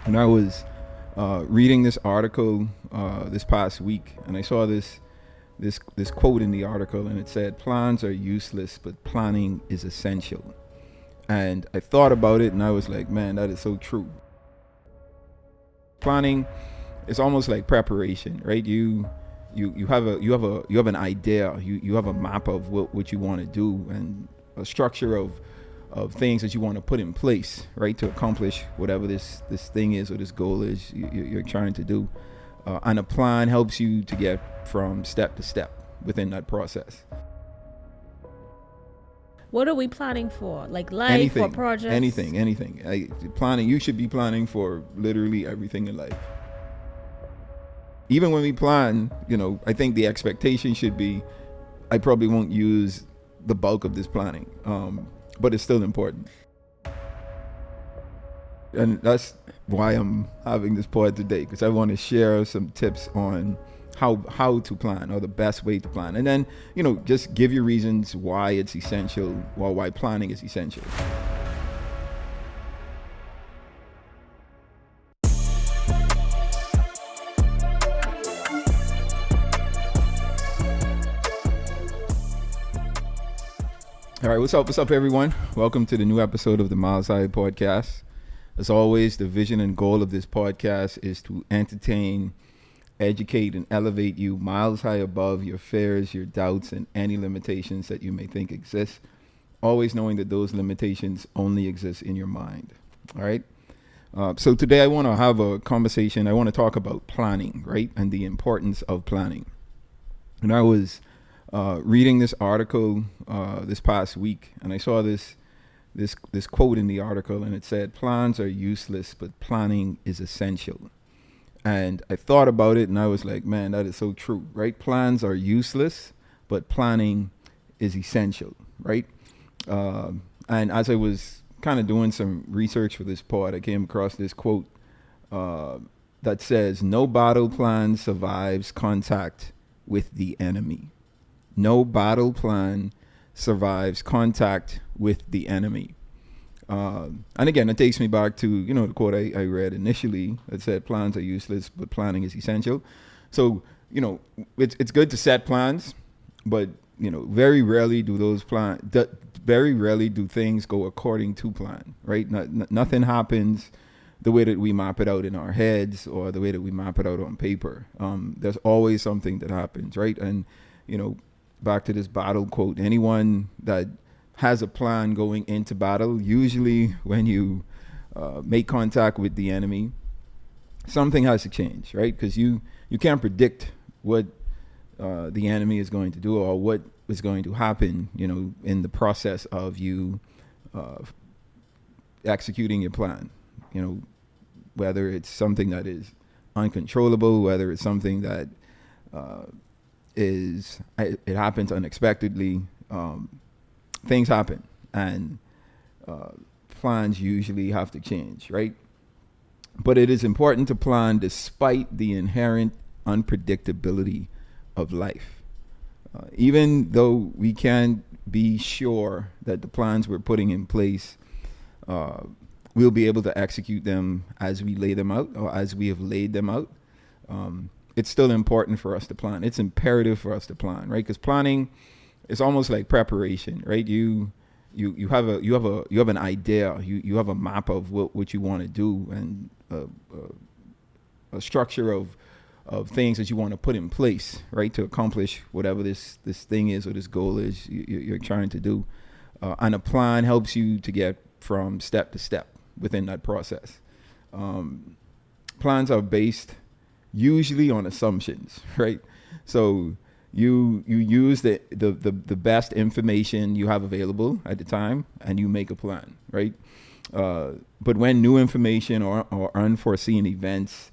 And I was reading this article this past week, and I saw this quote in the article, and it said, "Plans are useless, but planning is essential." And I thought about it, and I was like, "Man, that is so true." Planning is almost like preparation, right? You have an idea, you have a map of what you want to do, and a structure of things that you want to put in place, right, to accomplish whatever this thing is or this goal is you're trying to do. And a plan helps you to get from step to step within that process. What are we planning for? Like life or Anything, projects? anything. Planning. You should be planning for literally everything in life. Even when we plan, I think the expectation should be, I probably won't use the bulk of this planning, but it's still important. And that's why I'm having this pod today, because I want to share some tips on how to plan, or the best way to plan, and then just give you reasons why it's essential, why planning is essential. All right, what's up, everyone? Welcome to the new episode of the Miles High podcast. As always, the vision and goal of this podcast is to entertain, educate, and elevate you miles high above your fears, your doubts, and any limitations that you may think exist, always knowing that those limitations only exist in your mind. All right? So today I want to have a conversation. I want to talk about planning, right, and the importance of planning. And I was reading this article this past week, and I saw this quote in the article, and it said, "Plans are useless, but planning is essential." And I thought about it, and I was like, man, that is so true, right? Plans are useless, but planning is essential, right? And as I was kind of doing some research for this pod, I came across this quote that says, "No battle plan survives contact with the enemy." No battle plan survives contact with the enemy. And again, it takes me back to, the quote I read initially that said, "Plans are useless, but planning is essential." So, it's good to set plans, but, very rarely do very rarely do things go according to plan, right? Nothing happens the way that we map it out in our heads or the way that we map it out on paper. There's always something that happens, right? And, back to this battle quote, anyone that has a plan going into battle, usually when you make contact with the enemy, something has to change, right? Because you can't predict what the enemy is going to do or what is going to happen, in the process of you executing your plan. Whether it's something that is uncontrollable, whether it's something that it happens unexpectedly. Things happen, and plans usually have to change, right? But it is important to plan despite the inherent unpredictability of life. Even though we can't be sure that the plans we're putting in place, we'll be able to execute them as we lay them out, or as we have laid them out. It's still important for us to plan. It's imperative for us to plan, right? Because planning is almost like preparation, right? You have an idea, you have a map of what you want to do, and a structure of things that you want to put in place, right, to accomplish whatever this thing is or this goal is you're trying to do. And a plan helps you to get from step to step within that process. Plans are based usually on assumptions, right? So you use the best information you have available at the time, and you make a plan, right? But when new information or unforeseen events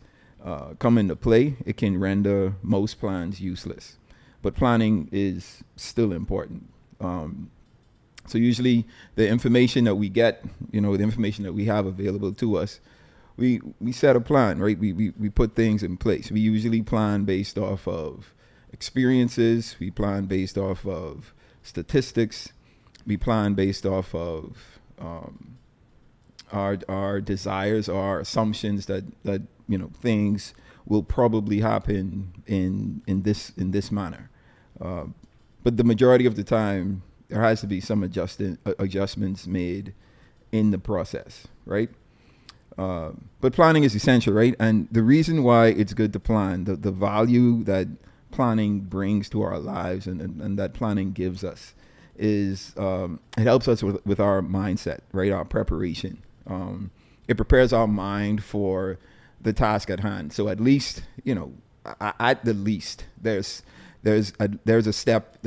come into play, it can render most plans useless. But planning is still important. So usually the information that we get, the information that we have available to us, we set a plan, right? We put things in place. We usually plan based off of experiences. We plan based off of statistics. We plan based off of our desires, our assumptions that things will probably happen in this manner. But the majority of the time, there has to be some adjustments made in the process, right? But planning is essential, right? And the reason why it's good to plan, the value that planning brings to our lives and that planning gives us is it helps us with our mindset, right? Our preparation. It prepares our mind for the task at hand. So at least, at the least, there's a step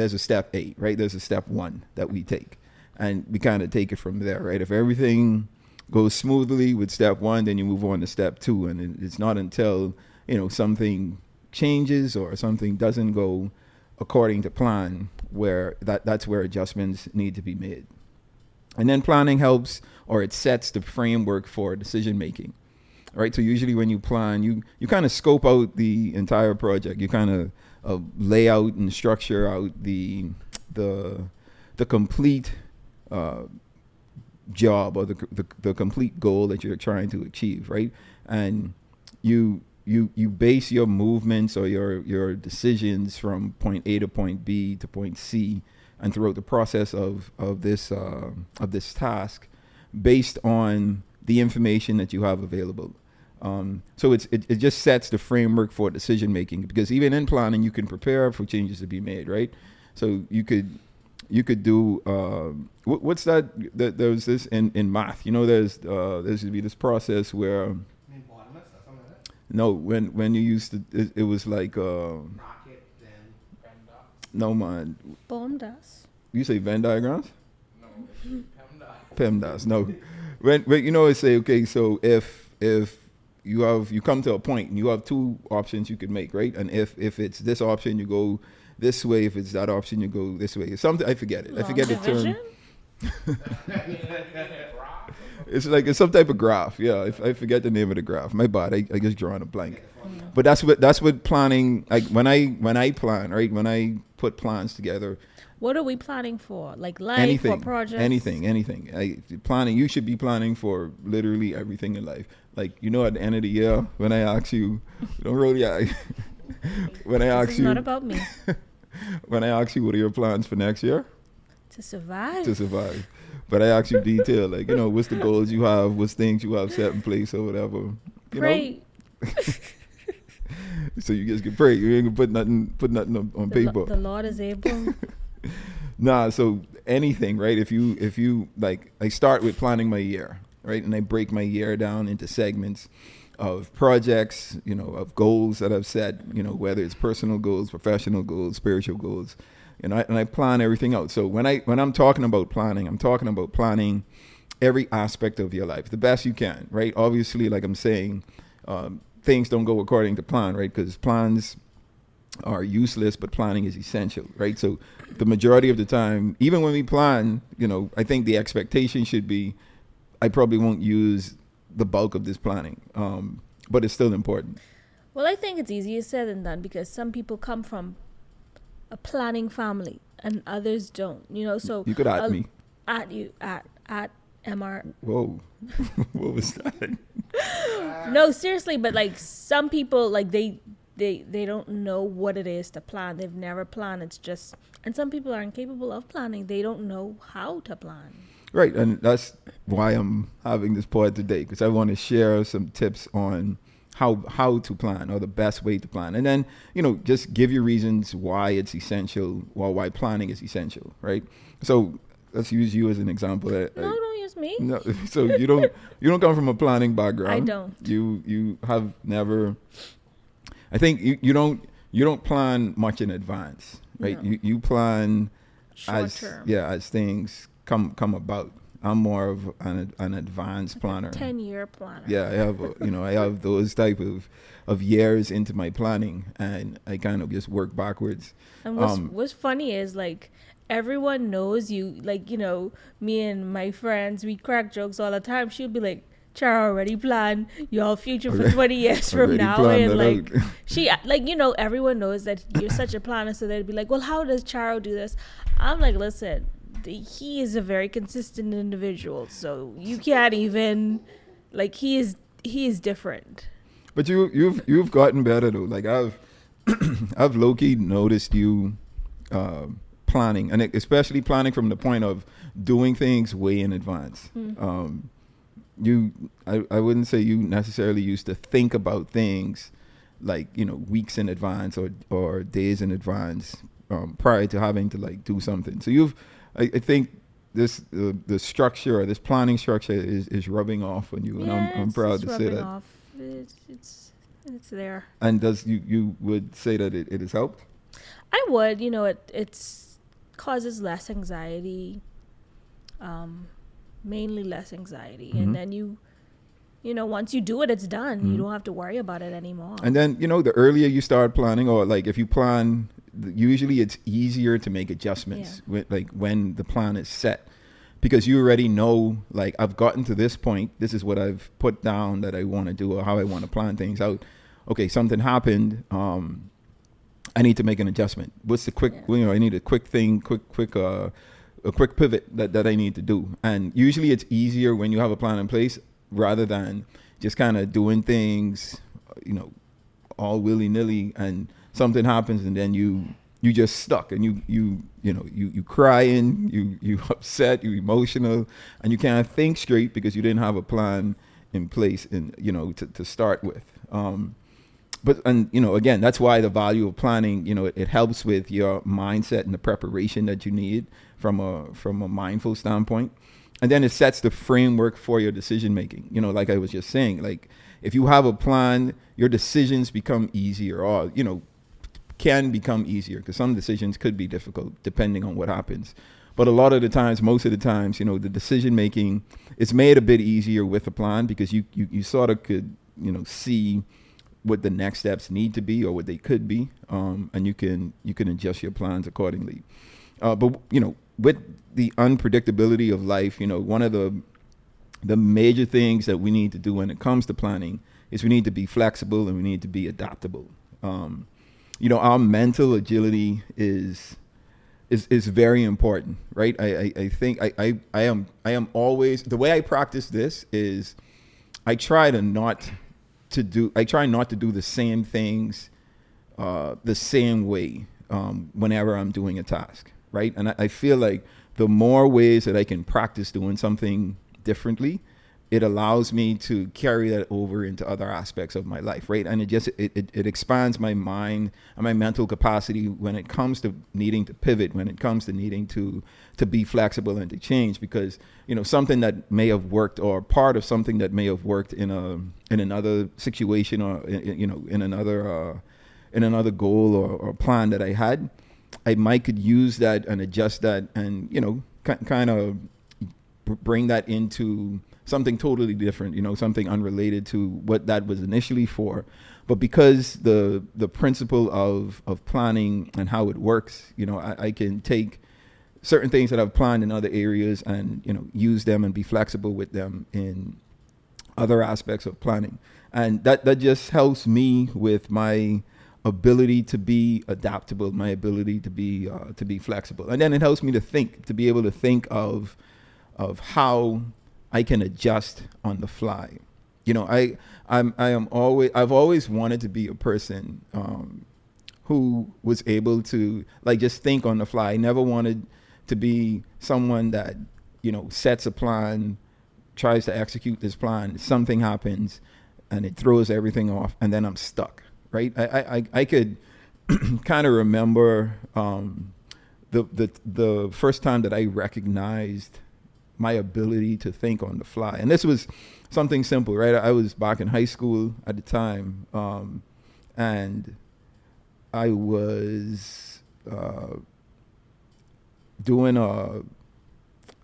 8, right? There's a step 1 that we take, and we kind of take it from there, right? If everything goes smoothly with step 1, then you move on to step 2, and it's not until something changes or something doesn't go according to plan where that's where adjustments need to be made. And then planning helps, or it sets the framework for decision making, right? So usually when you plan, you kind of scope out the entire project. You kind of lay out and structure out the complete job or the complete goal that you're trying to achieve, right? And you base your movements or your decisions from point A to point B to point C, and throughout the process of this task, based on the information that you have available. So it just sets the framework for decision making, because even in planning, you can prepare for changes to be made, right? So you could do what's that? There's this in math. There's to be this process where. No, when you used to, it was like rocket, then PEMDAS. No, man. PEMDAS. You say Venn diagrams? No, PEMDAS. PEMDAS. No, when it say, okay, so if you come to a point and you have 2 options you could make, right? And if it's this option, you go this way. If it's that option, you go this way. It's something, I forget it. I forget the term. It's like it's some type of graph. Yeah, I forget the name of the graph. My bad. I just drawn a blank. But that's what planning. Like when I plan, right? When I put plans together. What are we planning for? Like life or projects? Anything. Planning. You should be planning for literally everything in life. Like at the end of the year, when I ask you, don't roll your eye. When I ask you, not about me. When I ask you, what are your plans for next year? To survive. But I ask you detail, like, what's the goals you have, what's things you have set in place or whatever. Pray. So you just can pray. You ain't gonna put nothing on paper. The Lord is able. Nah, so anything, right? If you like, I start with planning my year, right? And I break my year down into segments of projects, of goals that I've set, whether it's personal goals, professional goals, spiritual goals. And I plan everything out. So when I'm talking about planning, I'm talking about planning every aspect of your life the best you can, right? Obviously, like I'm saying, things don't go according to plan, right? Because plans are useless, but planning is essential, right? So the majority of the time, even when we plan, I think the expectation should be, I probably won't use the bulk of this planning, but it's still important. Well, I think it's easier said than done, because some people come from a planning family and others don't, so you could add me at MR. Whoa. What was that? No, seriously, but like some people, like they don't know what it is to plan. They've never planned. It's just, and some people are incapable of planning. They don't know how to plan. Right, and that's why I'm having this pod today, because I want to share some tips on how to plan, or the best way to plan, and then just give you reasons why it's essential, or why planning is essential, right? So let's use you as an example. Don't use me. No, so you don't come from a planning background. I don't. You have never. I think you don't plan much in advance, right? No. You plan short term. As things come about. I'm more of an advanced planner. 10-year planner. Yeah, I have those type of years into my planning, and I kind of just work backwards. And what's funny is, like, everyone knows you. Like, me and my friends, we crack jokes all the time. She'll be like, Chara already planned your future for 20 years from now. And like, she, like, everyone knows that you're such a planner. So they'd be like, well, how does Chara do this? I'm like, listen, he is a very consistent individual. So you can't even like he is different. But you've gotten better though. Like I've low key noticed you planning, and especially planning from the point of doing things way in advance. I wouldn't say you necessarily used to think about things like, you know, weeks in advance or days in advance prior to having to like do something. So I think this the structure or this planning structure is rubbing off on you, and I'm proud to say that. Off. It's there. And you would say that it has helped? I would. You know, it's causes less anxiety. Mainly less anxiety, and then you know, once you do it, it's done. You don't have to worry about it anymore. And then, you know, the earlier you start planning, or like if you plan, usually it's easier to make adjustments when the plan is set, because you already know, like, I've gotten to this point. This is what I've put down that I want to do, or how I want to plan things out. Okay, something happened. I need to make an adjustment. What's the quick? You know, I need a quick thing, a quick pivot that I need to do. And usually it's easier when you have a plan in place rather than just kind of doing things, you know, all willy-nilly, and something happens and then you just stuck, and you crying, you upset, you emotional, and you can't think straight because you didn't have a plan in place, and you know, to start with. But you know, again, that's why the value of planning, you know, it helps with your mindset and the preparation that you need from a mindful standpoint. And then it sets the framework for your decision making. You know, like I was just saying, like if you have a plan, your decisions become easier, or, you know, can become easier, because some decisions could be difficult depending on what happens. But a lot of the times, most of the times, you know, the decision making is made a bit easier with a plan, because you sort of could, you know, see what the next steps need to be or what they could be, and you can adjust your plans accordingly. But you know, with the unpredictability of life, you know, one of the major things that we need to do when it comes to planning is we need to be flexible and we need to be adaptable. You know, our mental agility is very important, right? I think I am always, the way I practice this is I try not to do the same things the same way whenever I'm doing a task, right? And I feel like the more ways that I can practice doing something differently, it allows me to carry that over into other aspects of my life, right? And it expands my mind and my mental capacity when it comes to needing to pivot, when it comes to needing to be flexible and to change, because, you know, something that may have worked, or part of something that may have worked in another situation, or in another goal or plan that I had, I might could use that and adjust that, and, you know, kind of bring that into something totally different, you know, something unrelated to what that was initially for. But because the principle of planning and how it works, you know, I can take certain things that I've planned in other areas and, you know, use them and be flexible with them in other aspects of planning. And that just helps me with my ability to be adaptable, my ability to be flexible. And then it helps me to be able to think of how I can adjust on the fly. You know, I've always wanted to be a person who was able to, like, just think on the fly. I never wanted to be someone that, you know, sets a plan, tries to execute this plan, something happens and it throws everything off, and then I'm stuck, right? I could kind of remember the first time that I recognized my ability to think on the fly. And this was something simple, right? I was back in high school at the time, and I was doing a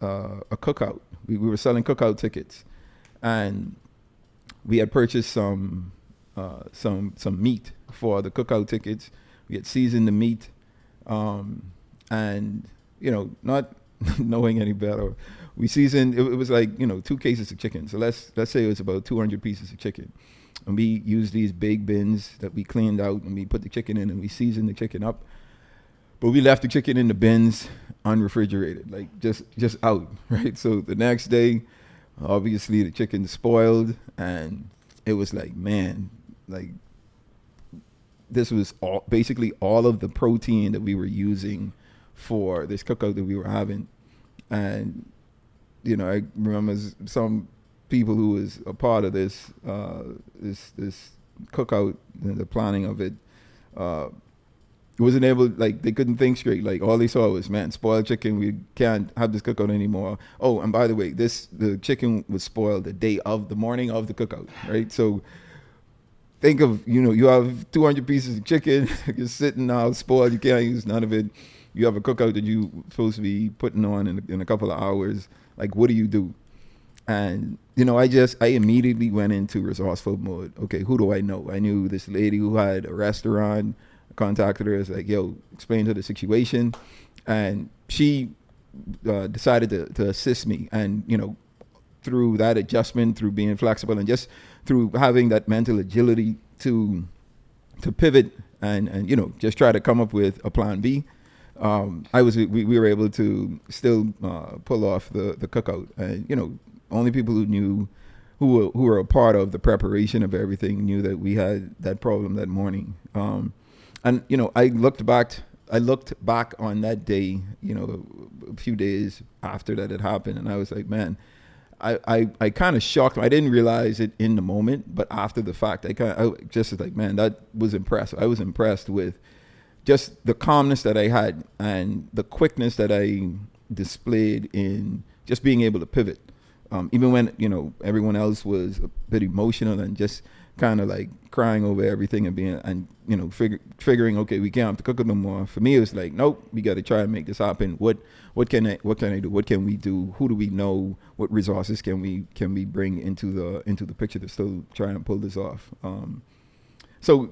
cookout. We were selling cookout tickets, and we had purchased some meat for the cookout tickets. We had seasoned the meat, and, you know, not knowing any better, we seasoned. It was like, you know, 2 cases of chicken. So let's say it was about 200 pieces of chicken, and we used these big bins that we cleaned out, and we put the chicken in, and we seasoned the chicken up. But we left the chicken in the bins unrefrigerated, like just out, right? So the next day, obviously the chicken spoiled, and it was like, man, like this was basically all of the protein that we were using for this cookout that we were having. And I remember some people who was a part of this this cookout and the planning of it wasn't able, like, they couldn't think straight. Like, all they saw was, man, spoiled chicken, we can't have this cookout anymore. Oh, and by the way, the chicken was spoiled the morning of the cookout, right? So think of, you have 200 pieces of chicken, you're sitting now spoiled, you can't use none of it. You have a cookout that you're supposed to be putting on in a couple of hours. Like, what do you do? And, I immediately went into resourceful mode. Okay, who do I know? I knew this lady who had a restaurant. I contacted her. I was like, yo, explain her the situation. And she decided to assist me. And, through that adjustment, through being flexible, and just through having that mental agility to pivot and just try to come up with a plan B, we were able to still pull off the cookout. And, only people who knew, who were a part of the preparation of everything, knew that we had that problem that morning. And I looked back on that day, a few days after that had happened, and I was like, man, I kind of shocked. I didn't realize it in the moment, but after the fact, I just was like, man, that was impressive. I was impressed with just the calmness that I had and the quickness that I displayed in just being able to pivot. Even when, everyone else was a bit emotional and just kind of like crying over everything and figuring, okay, we can't have to cook it no more. For me, it was like, nope, we got to try and make this happen. What can I do? What can we do? Who do we know? What resources can we bring into the picture to still try and pull this off? So,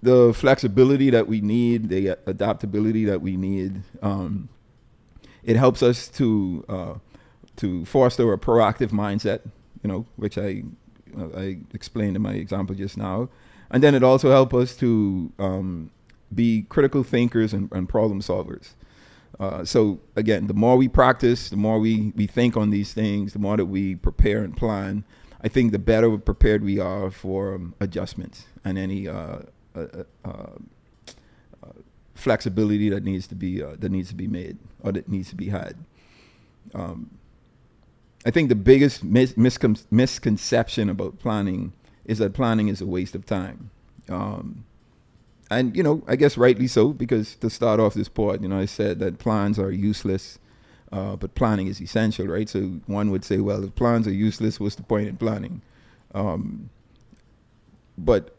the flexibility that we need, the adaptability that we need, it helps us to foster a proactive mindset, which I explained in my example just now. And then it also helps us to be critical thinkers and problem solvers. So again, the more we practice, the more we think on these things, the more that we prepare and plan, I think the better prepared we are for adjustments and any flexibility that needs to be made or that needs to be had. I think the biggest misconception about planning is that planning is a waste of time. And, I guess rightly so, because to start off this part, I said that plans are useless, but planning is essential, right? So one would say, well, if plans are useless, what's the point in planning? But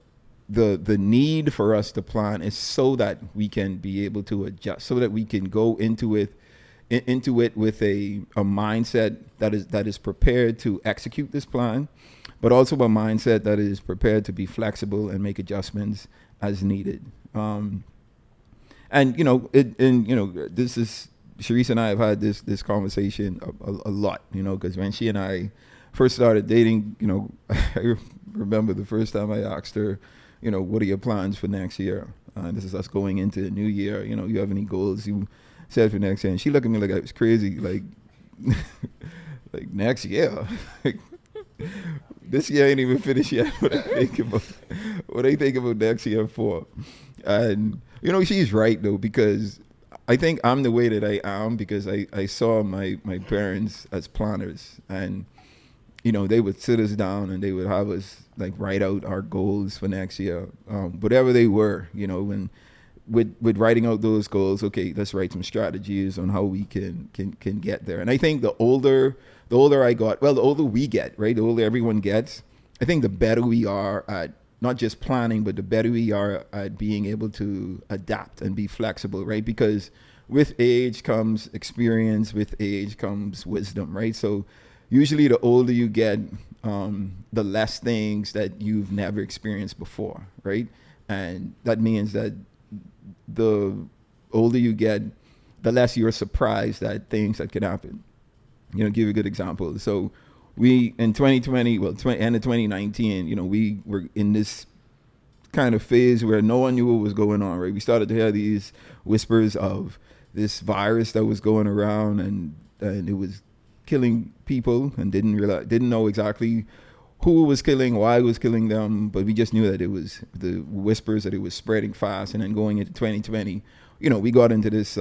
the need for us to plan is so that we can be able to adjust, so that we can go into it with a mindset that is prepared to execute this plan, but also a mindset that is prepared to be flexible and make adjustments as needed. And this is, Sharice and I have had this conversation a lot, because when she and I first started dating, I remember the first time I asked her, what are your plans for next year? This is us going into the new year. You have any goals you set for next year? And she looked at me like I was crazy, like, like next year. This year ain't even finished yet. What I think about next year for? And she's right though, because I think I'm the way that I am because I saw my parents as planners, and they would sit us down and they would have us like write out our goals for next year, whatever they were, when with writing out those goals. Okay, let's write some strategies on how we can get there. And I think the older I got, well, the older we get, right? The older everyone gets, I think the better we are at not just planning, but the better we are at being able to adapt and be flexible, right? Because with age comes experience, with age comes wisdom, right? So usually the older you get, the less things that you've never experienced before, right? And that means that the older you get, the less you're surprised at things that can happen. Give you a good example. So we, in 2020, end of 2019, we were in this kind of phase where no one knew what was going on, right? We started to hear these whispers of this virus that was going around, and it was killing people, and didn't know exactly who it was killing, why it was killing them, but we just knew that it was the whispers that it was spreading fast. And then going into 2020, we got into this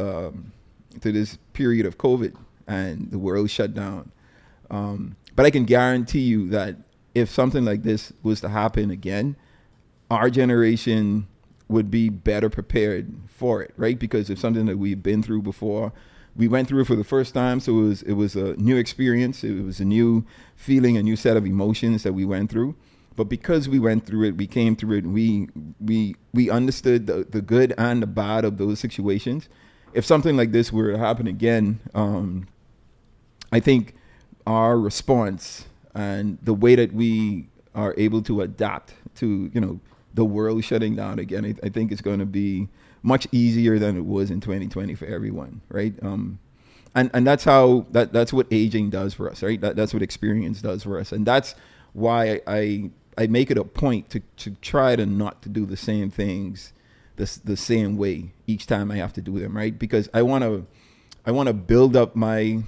period of COVID, and the world shut down. But I can guarantee you that if something like this was to happen again, our generation would be better prepared for it, right? Because it's something that we've been through before. We went through it for the first time, so it was a new experience. It was a new feeling, a new set of emotions that we went through. But because we went through it, we came through it, and we understood the good and the bad of those situations. If something like this were to happen again, I think our response and the way that we are able to adapt to, the world shutting down again, I think it's going to be much easier than it was in 2020 for everyone, right? And that's what aging does for us, right? That's what experience does for us, and that's why I make it a point to try to not to do the same things the same way each time I have to do them, right? Because I want to build up my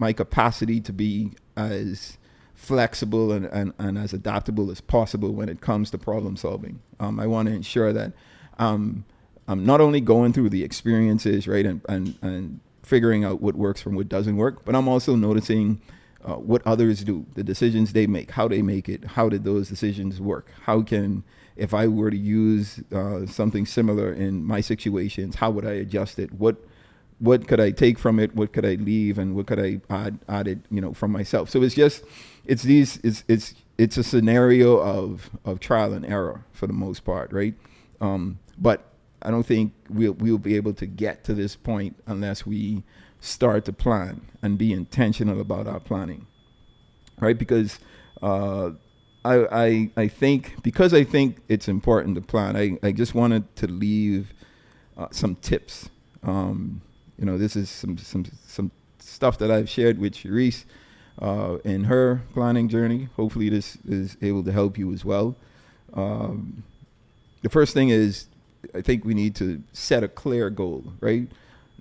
capacity to be as flexible and as adaptable as possible when it comes to problem solving. I want to ensure that I'm not only going through the experiences, right, and figuring out what works from what doesn't work, but I'm also noticing what others do, the decisions they make, how they make it, how did those decisions work? If I were to use something similar in my situations, how would I adjust it? What could I take from it? What could I leave? And what could I add it, from myself? So it's a scenario of trial and error for the most part, right? But I don't think we'll be able to get to this point unless we start to plan and be intentional about our planning, right? Because I think it's important to plan. I just wanted to leave some tips. This is some stuff that I've shared with Sharice in her planning journey. Hopefully this is able to help you as well. The first thing is, I think we need to set a clear goal, right?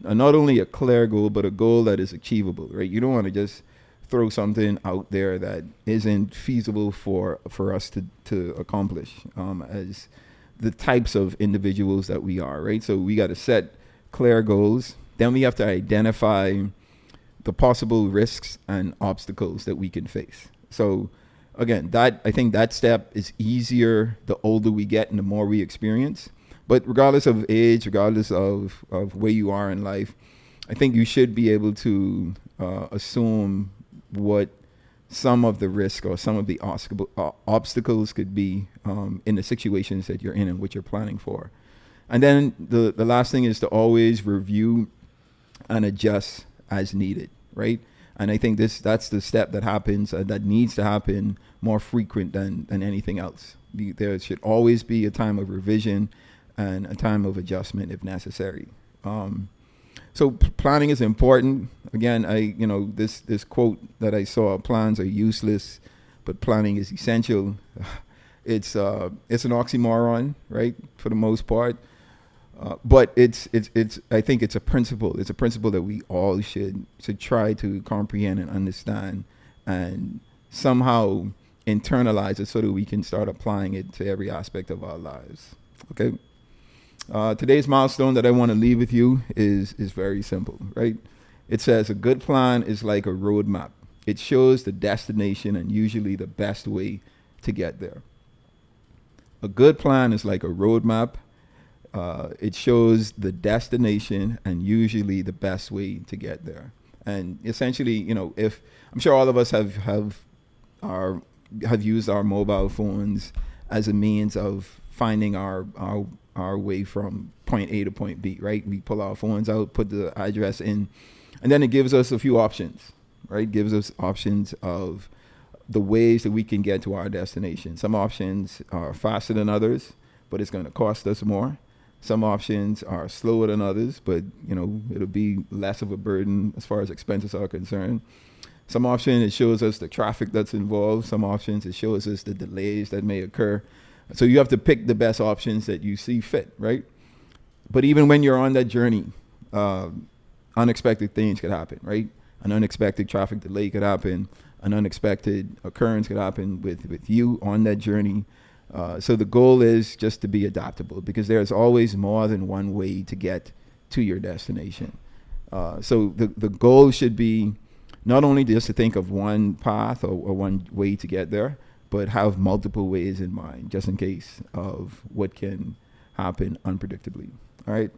Not only a clear goal, but a goal that is achievable, right? You don't want to just throw something out there that isn't feasible for us to accomplish as the types of individuals that we are, right? So we got to set clear goals. Then we have to identify the possible risks and obstacles that we can face. So again, I think that step is easier the older we get and the more we experience. But regardless of age, regardless of where you are in life, I think you should be able to assume what some of the risk or some of the obstacles could be in the situations that you're in and what you're planning for. And then the last thing is to always review and adjust as needed, right? And I think that's the step that happens, that needs to happen more frequent than anything else. There should always be a time of revision and a time of adjustment if necessary. So planning is important. Again, this quote that I saw: plans are useless, but planning is essential. It's an oxymoron, right, for the most part. But it's I think it's a principle. It's a principle that we all should try to comprehend and understand, and somehow internalize it so that we can start applying it to every aspect of our lives. Okay. Today's milestone that I want to leave with you is very simple, right? It says a good plan is like a roadmap. It shows the destination and usually the best way to get there. A good plan is like a roadmap. It shows the destination and usually the best way to get there. And essentially, if I'm sure all of us have used our mobile phones as a means of finding our way from point A to point B, right? We pull our phones out, put the address in, and then it gives us a few options, right? Gives us options of the ways that we can get to our destination. Some options are faster than others, but it's going to cost us more. Some options are slower than others, but it'll be less of a burden as far as expenses are concerned. Some options, it shows us the traffic that's involved. Some options, it shows us the delays that may occur. So you have to pick the best options that you see fit, right? But even when you're on that journey, unexpected things could happen, right? An unexpected traffic delay could happen. An unexpected occurrence could happen with you on that journey. So the goal is just to be adaptable, because there's always more than one way to get to your destination. So the goal should be not only just to think of one path or one way to get there, but have multiple ways in mind, just in case of what can happen unpredictably. All right.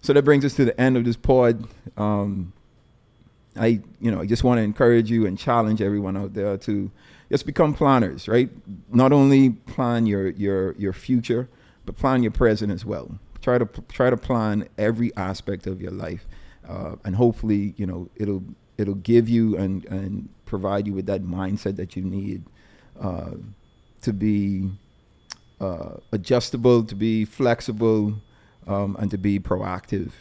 So that brings us to the end of this pod. I just want to encourage you and challenge everyone out there to just become planners, right? Not only plan your future, but plan your present as well. Try to plan every aspect of your life, and hopefully, it'll give you and provide you with that mindset that you need to be adjustable, to be flexible, and to be proactive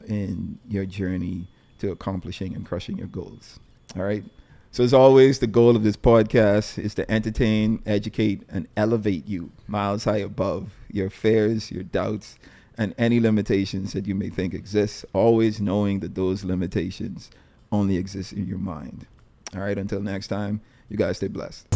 in your journey to accomplishing and crushing your goals. All right. So as always, the goal of this podcast is to entertain, educate, and elevate you miles high above your fears, your doubts, and any limitations that you may think exist, always knowing that those limitations only exist in your mind. All right. Until next time, you guys stay blessed.